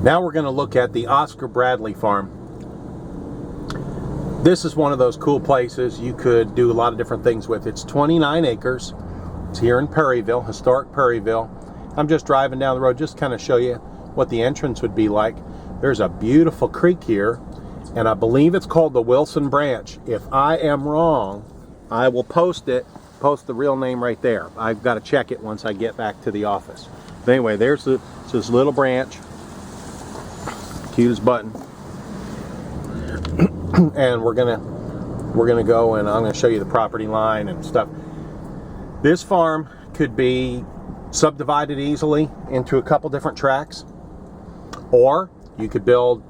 Now we're going to look at the Oscar Bradley farm. This is one of those cool places you could do a lot of different things with. It's 29 acres. It's here in Perryville, historic Perryville. I'm just driving down the road just to kind of show you what the entrance would be like. There's a beautiful creek here, and I believe it's called the Wilson Branch. If I am wrong, I will post the real name right there. I've got to check it once I get back to the office. But anyway, there's this little branch. Cute as button. And we're gonna go, and I'm gonna show you the property line and stuff. This farm could be subdivided easily into a couple different tracts, or you could build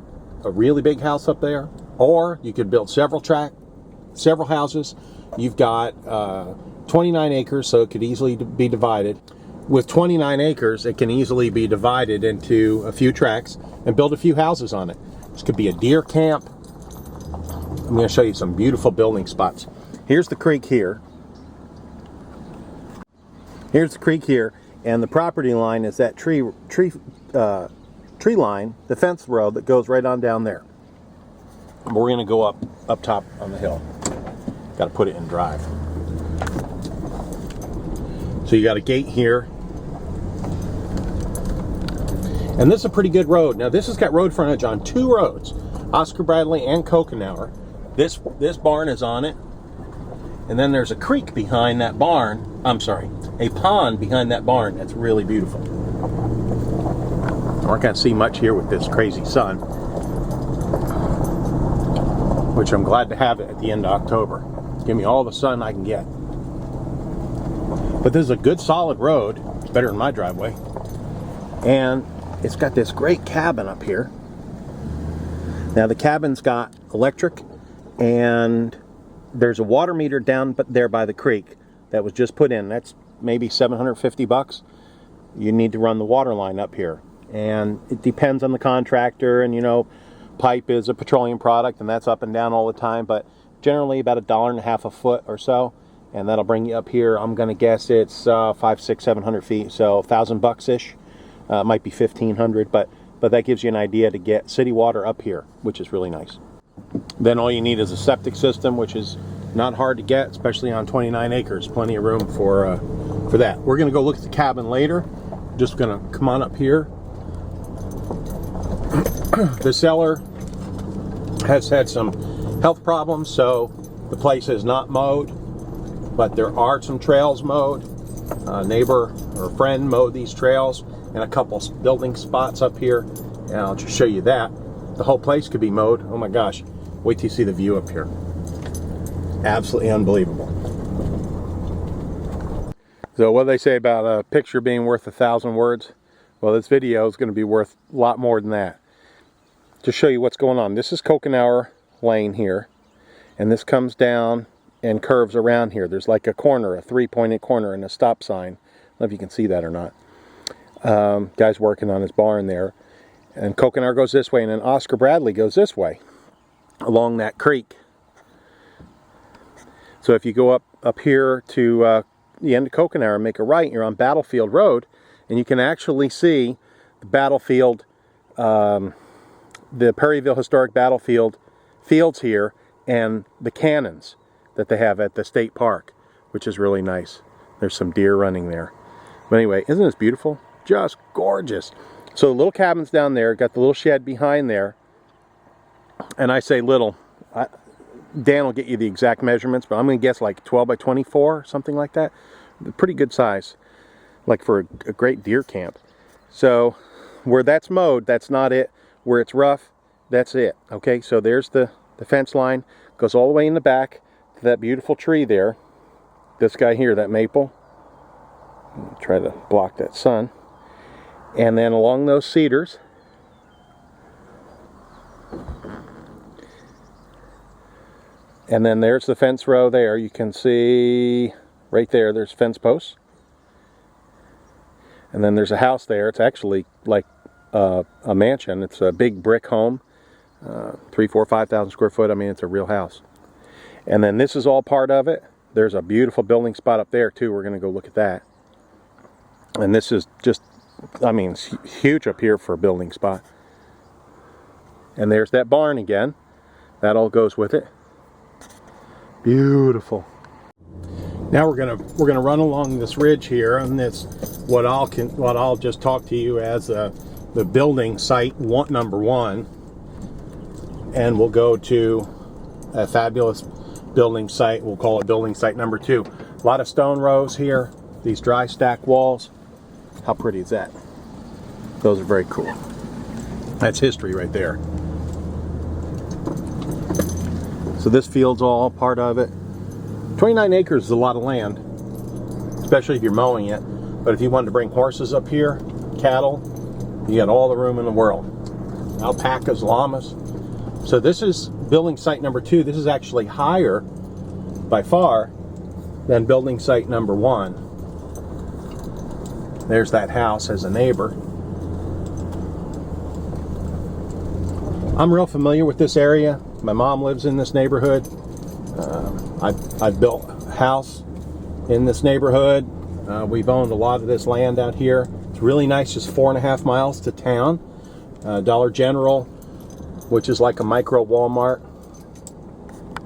a really big house up there, or you could build several houses. You've got 29 acres, so it could easily be divided. With 29 acres, it can easily be divided into a few tracts and build a few houses on it. This could be a deer camp. I'm going to show you some beautiful building spots. Here's the creek here. Here's the creek here, and the property line is that tree line, the fence row that goes right on down there. We're going to go up top on the hill. Got to put it in drive. So you got a gate here. And this is a pretty good road. Now this has got road frontage on two roads, Oscar Bradley and Koch. This barn is on it. And then there's a creek behind that barn. I'm sorry, a pond behind that barn that's really beautiful. I can't see much here with this crazy sun, which I'm glad to have it at the end of October. Give me all the sun I can get. But this is a good solid road. It's better than my driveway. And it's got this great cabin up here. Now the cabin's got electric, and there's a water meter down there by the creek that was just put in. That's maybe $750. You need to run the water line up here. And it depends on the contractor, and you know, pipe is a petroleum product, and that's up and down all the time, but generally about $1.50 a foot or so, and that'll bring you up here. I'm gonna guess it's 500, 600, 700 feet, so $1,000-ish. Might be 1,500, but that gives you an idea to get city water up here, which is really nice. Then all you need is a septic system, which is not hard to get, especially on 29 acres. Plenty of room for that. We're gonna go look at the cabin later. Just gonna come on up here. The seller has had some health problems, so the place is not mowed, but there are some trails mowed. A neighbor or a friend mowed these trails, and a couple building spots up here, and I'll just show you that. The whole place could be mowed. Oh my gosh, wait till you see the view up here. Absolutely unbelievable. So what do they say about a picture being worth 1,000 words? Well, this video is going to be worth a lot more than that. To show you what's going on. This is Koch Lane here, and this comes down and curves around here. There's like a corner, a three-pointed corner, and a stop sign. I don't know if you can see that or not. Guy's working on his barn there, and Koch goes this way, and then Oscar Bradley goes this way along that creek. So if you go up here to the end of Koch and make a right, you're on Battlefield Road, and you can actually see the battlefield, the Perryville Historic Battlefield fields here, and the cannons that they have at the state park, which is really nice. There's some deer running there. But anyway, isn't this beautiful? Just gorgeous. So the little cabin's down there, got the little shed behind there, and I say little. Dan will get you the exact measurements, but I'm going to guess like 12 by 24, something like that. Pretty good size, like for a great deer camp. So where that's mowed, that's not it. Where it's rough, that's it. Okay, so there's the fence line, goes all the way in the back to that beautiful tree there. This guy here, that maple. Try to block that sun. And then along those cedars, and then there's the fence row there. You can see right there, there's fence posts. And then there's a house there. It's actually like a mansion. It's a big brick home, 3,000, 4,000, 5,000 square foot. I mean, it's a real house. And then this is all part of it. There's a beautiful building spot up there too. We're going to go look at that. And this is just, I mean, it's huge up here for a building spot. And there's that barn again. That all goes with it. Beautiful. Now we're gonna run along this ridge here, and this what I'll just talk to you as the building site number 1, and we'll go to a fabulous building site. We'll call it building site number 2. A lot of stone rows here. These dry stack walls. How pretty is that? Those are very cool. That's history right there. So this field's all part of it. 29 acres is a lot of land, especially if you're mowing it. But if you wanted to bring horses up here, cattle, you got all the room in the world. Alpacas, llamas. So this is building site number 2. This is actually higher by far than building site number 1. There's that house as a neighbor. I'm real familiar with this area. My mom lives in this neighborhood. I've built a house in this neighborhood. We've owned a lot of this land out here. It's really nice, just 4.5 miles to town. Dollar General, which is like a micro Walmart.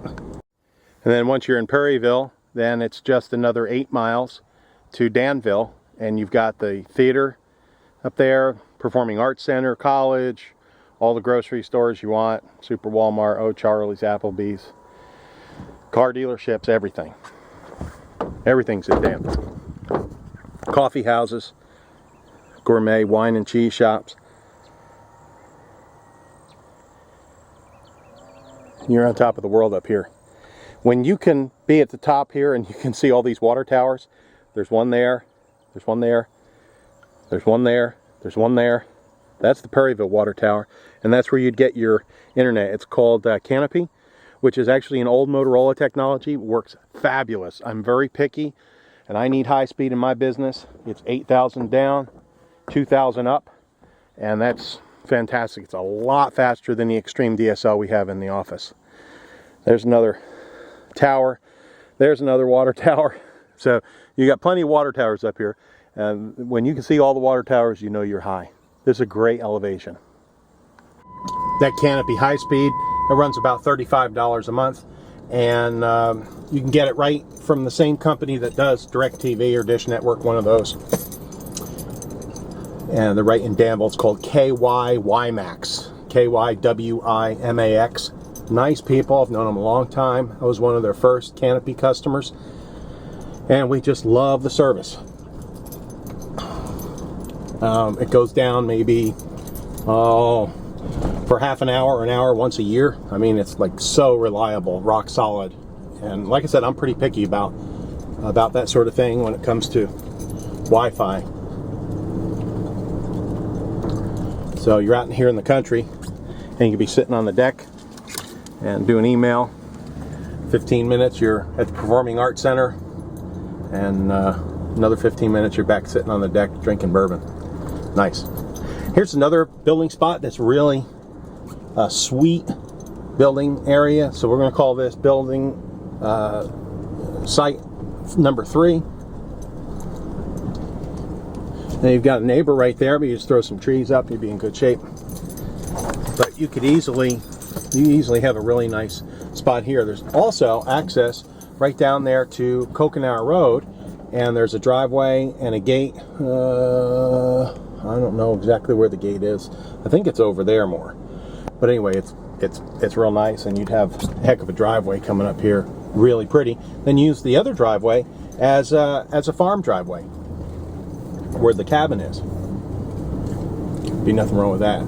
And then once you're in Perryville, then it's just another 8 miles to Danville, and you've got the theater up there, Performing Arts Center, college, all the grocery stores you want, Super Walmart, O'Charlie's, Applebee's, car dealerships, everything. Everything's in Danville. Coffee houses, gourmet wine and cheese shops. You're on top of the world up here. When you can be at the top here and you can see all these water towers, there's one there, there's one there, there's one there, there's one there. That's the Perryville water tower, and that's where you'd get your internet. It's called Canopy, which is actually an old Motorola technology. It works fabulous. I'm very picky, and I need high speed in my business. It's 8,000 down, 2,000 up, and that's fantastic. It's a lot faster than the extreme DSL we have in the office. There's another tower. There's another water tower. So you got plenty of water towers up here, and when you can see all the water towers, you know you're high. This is a great elevation. That Canopy high speed, it runs about $35 a month, and you can get it right from the same company that does DirecTV or Dish Network, one of those. And they're right in Danville. It's called KYWIMAX. KYWIMAX. Nice people. I've known them a long time. I was one of their first Canopy customers, and we just love the service. It goes down maybe for half an hour or an hour once a year. I mean, it's like so reliable, rock solid. And like I said, I'm pretty picky about that sort of thing when it comes to Wi-Fi. So you're out here in the country, and you can be sitting on the deck and do an email. 15 minutes, you're at the Performing Arts Center, and another 15 minutes, you're back sitting on the deck drinking bourbon. Nice. Here's another building spot that's really a sweet building area. So we're going to call this building site number 3. And you've got a neighbor right there, but you just throw some trees up, you'd be in good shape. But you easily have a really nice spot here. There's also access right down there to Coconut Road, and there's a driveway and a gate. I don't know exactly where the gate is. I think it's over there more. But anyway, it's real nice, and you'd have a heck of a driveway coming up here, really pretty. Then use the other driveway as a farm driveway, where the cabin is. Be nothing wrong with that.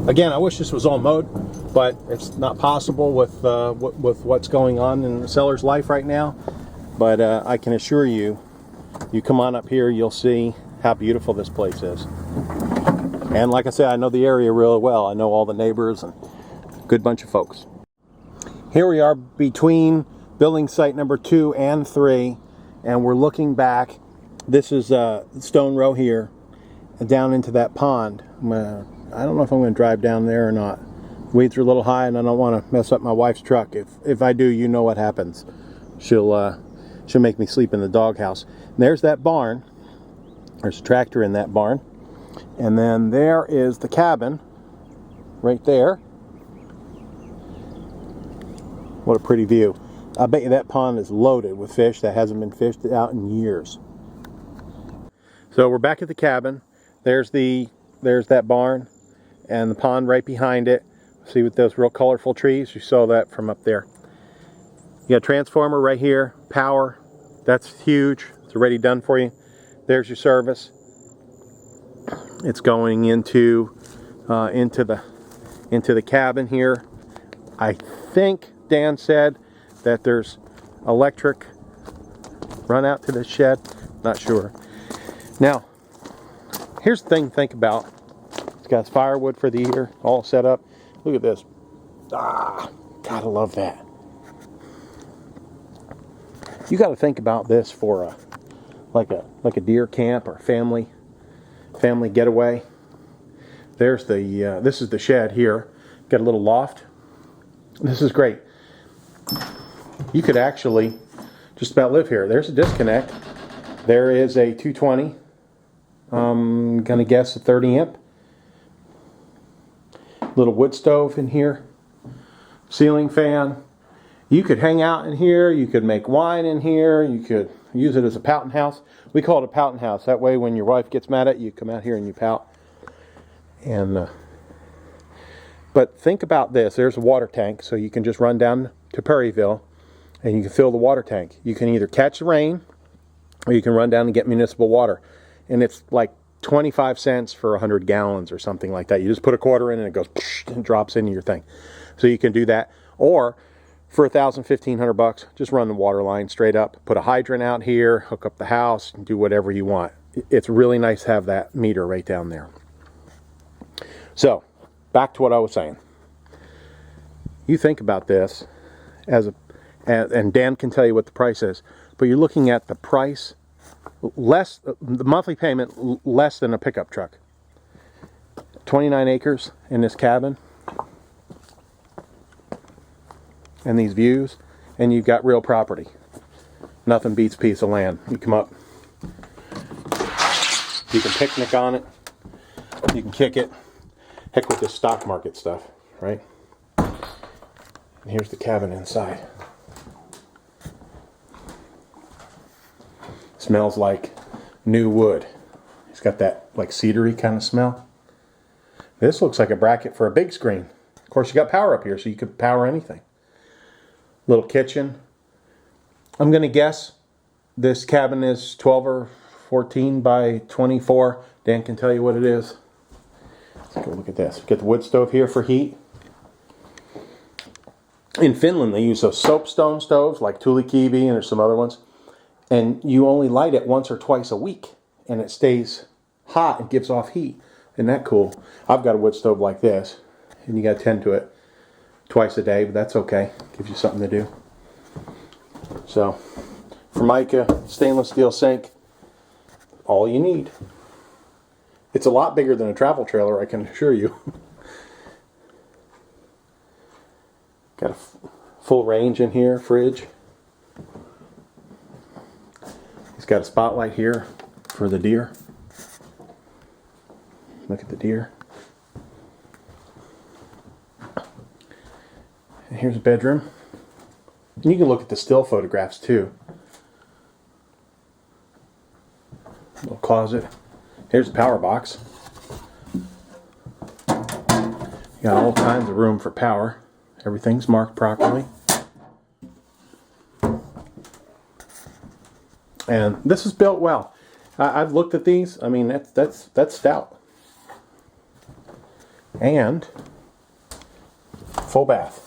Again, I wish this was all mowed, but it's not possible with what's going on in the seller's life right now. But I can assure you, you come on up here, you'll see how beautiful this place is. And like I said, I know the area really well. I know all the neighbors and a good bunch of folks. Here we are between building site number 2 and 3, and we're looking back. This is Stone Row here, and down into that pond. I don't know if I'm going to drive down there or not. Weeds are a little high, and I don't want to mess up my wife's truck. If I do, you know what happens. She'll make me sleep in the doghouse. There's that barn. There's a tractor in that barn. And then there is the cabin right there. What a pretty view. I bet you that pond is loaded with fish that hasn't been fished out in years. So we're back at the cabin. There's that barn and the pond right behind it. See with those real colorful trees? You saw that from up there. You got a transformer right here, power. That's huge. It's already done for you. There's your service. It's going into the cabin here. I think Dan said that there's electric run out to the shed. Not sure. Now, here's the thing to think about. It's got firewood for the year, all set up. Look at this. Ah, gotta love that. You got to think about this for like a deer camp or family getaway. There's the this is the shed here. Got a little loft. This is great. You could actually just about live here. There's a disconnect. There is a 220. I'm gonna guess a 30 amp. Little wood stove in here. Ceiling fan. You could hang out in here. You could make wine in here. You could use it as a pouting house. We call it a pouting house. That way when your wife gets mad at you, you come out here and you pout. And but think about this. There's a water tank, so you can just run down to Perryville and you can fill the water tank. You can either catch the rain or you can run down and get municipal water. And it's like 25 cents for 100 gallons or something like that. You just put a quarter in and it goes and drops into your thing. So you can do that. Or for $1,000-$1,500, just run the water line straight up, put a hydrant out here, hook up the house, and do whatever you want. It's really nice to have that meter right down there. So, back to what I was saying. You think about this and Dan can tell you what the price is, but you're looking at the price less, the monthly payment less than a pickup truck. 29 acres in this cabin. And these views, and you've got real property. Nothing beats a piece of land. You come up, you can picnic on it, you can kick it. Heck with this stock market stuff, right? And here's the cabin inside. Smells like new wood. It's got that like cedary kind of smell. This looks like a bracket for a big screen. Of course, you got power up here, so you could power anything. Little kitchen. I'm going to guess this cabin is 12 or 14 by 24. Dan can tell you what it is. Let's go look at this. Get the wood stove here for heat. In Finland, they use those soapstone stoves like Tuulikivi, and there's some other ones. And you only light it once or twice a week, and it stays hot and gives off heat. Isn't that cool? I've got a wood stove like this, and you got to tend to it twice a day, but that's okay. Gives you something to do. So, Formica stainless steel sink, all you need. It's a lot bigger than a travel trailer, I can assure you. Got a full range in here, fridge. He's got a spotlight here for the deer. Look at the deer. And here's a bedroom. And you can look at the still photographs too. Little closet. Here's the power box. You got all kinds of room for power. Everything's marked properly. And this is built well. I've looked at these. I mean, that's stout. And full bath.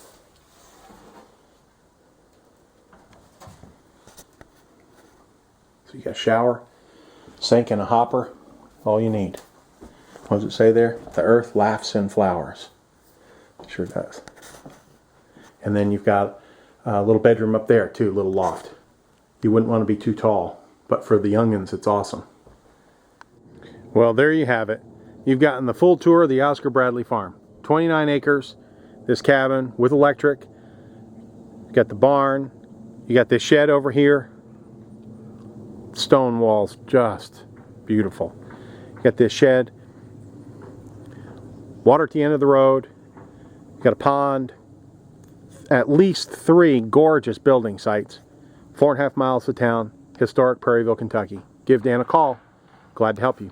So you got a shower, sink, and a hopper. All you need. What does it say there? The earth laughs in flowers. It sure does. And then you've got a little bedroom up there too, a little loft. You wouldn't want to be too tall, but for the youngins, it's awesome. Well, there you have it. You've gotten the full tour of the Oscar Bradley farm. 29 acres, this cabin with electric. You got the barn. You got this shed over here. Stone walls, just beautiful. You got this shed. Water at the end of the road. You got a pond. at least 3 gorgeous building sites. 4.5 miles to town, historic Perryville, Kentucky. Give Dan a call. Glad to help you.